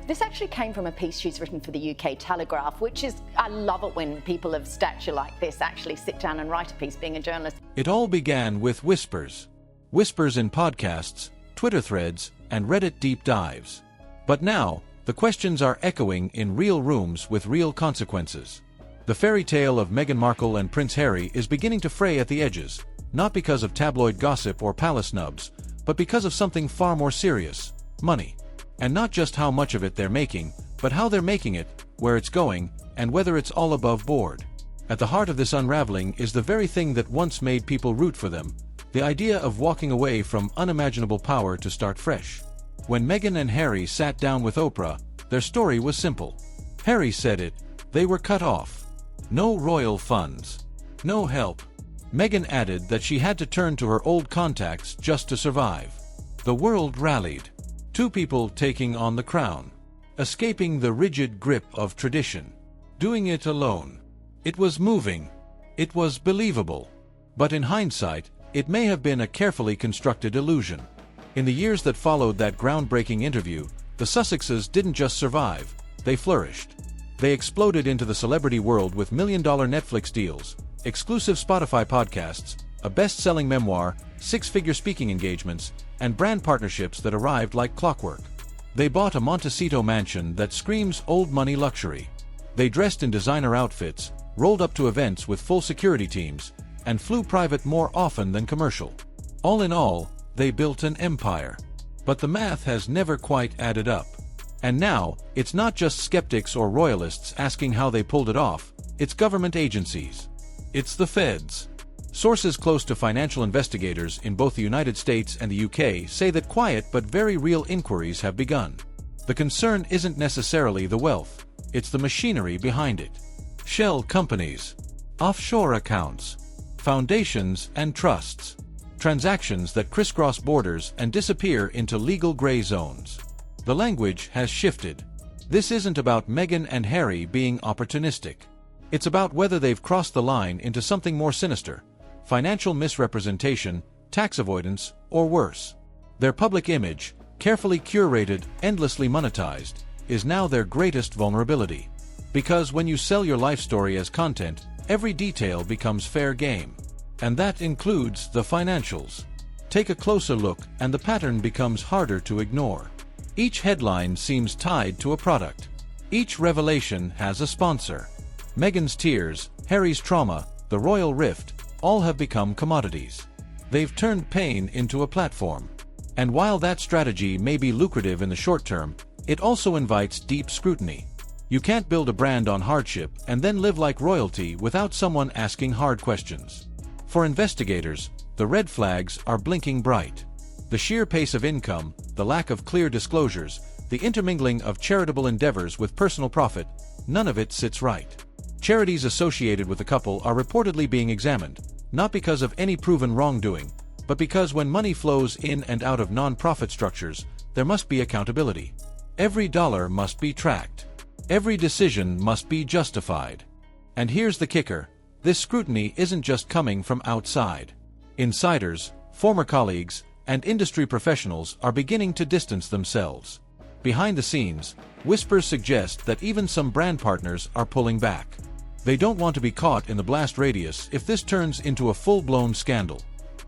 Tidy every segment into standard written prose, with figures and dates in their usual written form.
This actually came from a piece she's written for the UK Telegraph, which is, I love it when people of stature like this actually sit down and write a piece, being a journalist. It all began with whispers. Whispers in podcasts, Twitter threads, and Reddit deep dives. But now, the questions are echoing in real rooms with real consequences. The fairy tale of Meghan Markle and Prince Harry is beginning to fray at the edges, not because of tabloid gossip or palace snubs, but because of something far more serious: money. And not just how much of it they're making, but how they're making it, where it's going, and whether it's all above board. At the heart of this unraveling is the very thing that once made people root for them: the idea of walking away from unimaginable power to start fresh. When Meghan and Harry sat down with Oprah, their story was simple. Harry said it: they were cut off. No royal funds. No help. Meghan added that she had to turn to her old contacts just to survive. The world rallied. Two people taking on the crown. Escaping the rigid grip of tradition. Doing it alone. It was moving. It was believable. But in hindsight, it may have been a carefully constructed illusion. In the years that followed that groundbreaking interview, the Sussexes didn't just survive, they flourished. They exploded into the celebrity world with million-dollar Netflix deals, exclusive Spotify podcasts, a best-selling memoir, six-figure speaking engagements, and brand partnerships that arrived like clockwork. They bought a Montecito mansion that screams old money luxury. They dressed in designer outfits, rolled up to events with full security teams, and flew private more often than commercial. All in all, they built an empire. But the math has never quite added up. And now, it's not just skeptics or royalists asking how they pulled it off, it's government agencies. It's the feds. Sources close to financial investigators in both the United States and the UK say that quiet but very real inquiries have begun. The concern isn't necessarily the wealth, it's the machinery behind it. Shell companies, offshore accounts, foundations and trusts. Transactions that crisscross borders and disappear into legal gray zones. The language has shifted. This isn't about Meghan and Harry being opportunistic. It's about whether they've crossed the line into something more sinister: financial misrepresentation, tax avoidance, or worse. Their public image, carefully curated, endlessly monetized, is now their greatest vulnerability. Because when you sell your life story as content, every detail becomes fair game. And that includes the financials. Take a closer look and the pattern becomes harder to ignore. Each headline seems tied to a product. Each revelation has a sponsor. Meghan's tears, Harry's trauma, the royal rift, all have become commodities. They've turned pain into a platform. And while that strategy may be lucrative in the short term, it also invites deep scrutiny. You can't build a brand on hardship and then live like royalty without someone asking hard questions. For investigators, the red flags are blinking bright. The sheer pace of income, the lack of clear disclosures, the intermingling of charitable endeavors with personal profit, none of it sits right. Charities associated with the couple are reportedly being examined, not because of any proven wrongdoing, but because when money flows in and out of non-profit structures, there must be accountability. Every dollar must be tracked. Every decision must be justified. And here's the kicker: this scrutiny isn't just coming from outside. Insiders, former colleagues, and industry professionals are beginning to distance themselves. Behind the scenes, whispers suggest that even some brand partners are pulling back. They don't want to be caught in the blast radius if this turns into a full-blown scandal.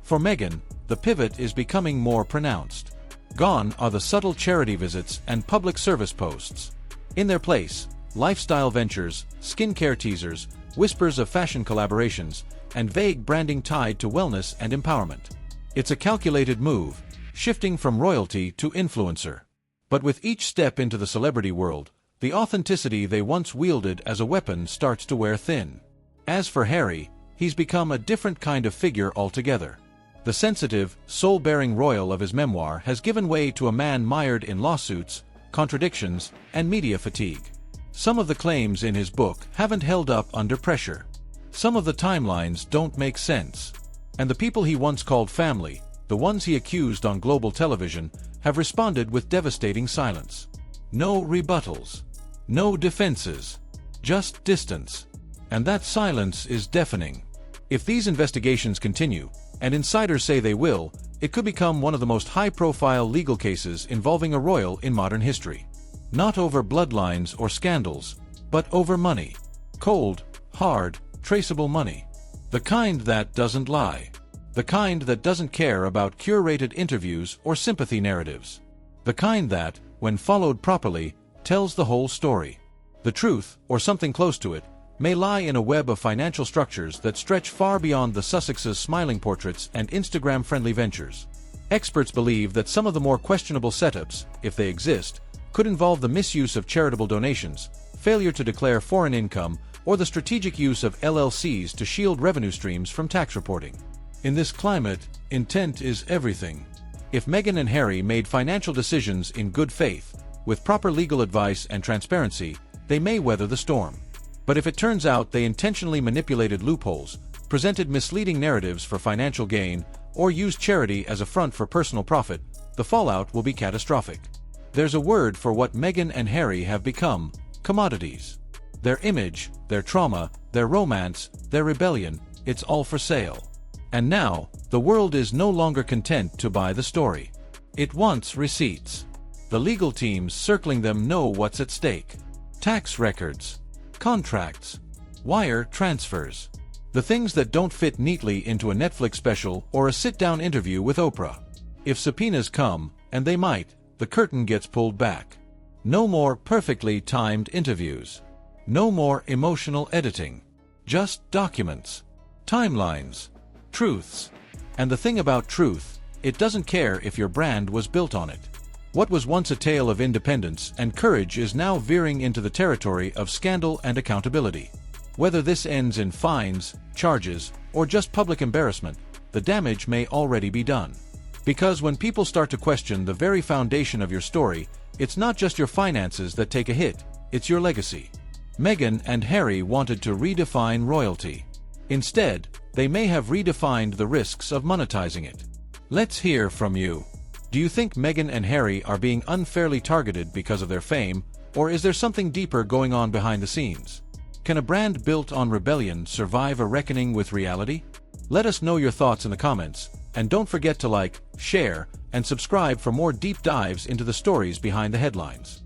For Meghan, the pivot is becoming more pronounced. Gone are the subtle charity visits and public service posts. In their place, lifestyle ventures, skincare teasers, whispers of fashion collaborations, and vague branding tied to wellness and empowerment. It's a calculated move, shifting from royalty to influencer. But with each step into the celebrity world, the authenticity they once wielded as a weapon starts to wear thin. As for Harry, he's become a different kind of figure altogether. The sensitive, soul-bearing royal of his memoir has given way to a man mired in lawsuits, contradictions, and media fatigue. Some of the claims in his book haven't held up under pressure. Some of the timelines don't make sense. And the people he once called family, the ones he accused on global television, have responded with devastating silence. No rebuttals. No defenses. Just distance. And that silence is deafening. If these investigations continue, and insiders say they will, it could become one of the most high-profile legal cases involving a royal in modern history. Not over bloodlines or scandals, but over money. Cold, hard, traceable money. The kind that doesn't lie. The kind that doesn't care about curated interviews or sympathy narratives. The kind that, when followed properly, tells the whole story. The truth, or something close to it, may lie in a web of financial structures that stretch far beyond the Sussexes' smiling portraits and Instagram-friendly ventures. Experts believe that some of the more questionable setups, if they exist, could involve the misuse of charitable donations, failure to declare foreign income, or the strategic use of LLCs to shield revenue streams from tax reporting. In this climate, intent is everything. If Meghan and Harry made financial decisions in good faith, with proper legal advice and transparency, they may weather the storm. But if it turns out they intentionally manipulated loopholes, presented misleading narratives for financial gain, or used charity as a front for personal profit, the fallout will be catastrophic. There's a word for what Meghan and Harry have become: commodities. Their image, their trauma, their romance, their rebellion, it's all for sale. And now, the world is no longer content to buy the story. It wants receipts. The legal teams circling them know what's at stake. Tax records, contracts, wire transfers. The things that don't fit neatly into a Netflix special or a sit-down interview with Oprah. If subpoenas come, and they might, the curtain gets pulled back. No more perfectly timed interviews. No more emotional editing. Just documents, timelines, truths. And the thing about truth, it doesn't care if your brand was built on it. What was once a tale of independence and courage is now veering into the territory of scandal and accountability. Whether this ends in fines, charges, or just public embarrassment, the damage may already be done. Because when people start to question the very foundation of your story, it's not just your finances that take a hit, it's your legacy. Meghan and Harry wanted to redefine royalty. Instead, they may have redefined the risks of monetizing it. Let's hear from you. Do you think Meghan and Harry are being unfairly targeted because of their fame, or is there something deeper going on behind the scenes? Can a brand built on rebellion survive a reckoning with reality? Let us know your thoughts in the comments, and don't forget to like, share, and subscribe for more deep dives into the stories behind the headlines.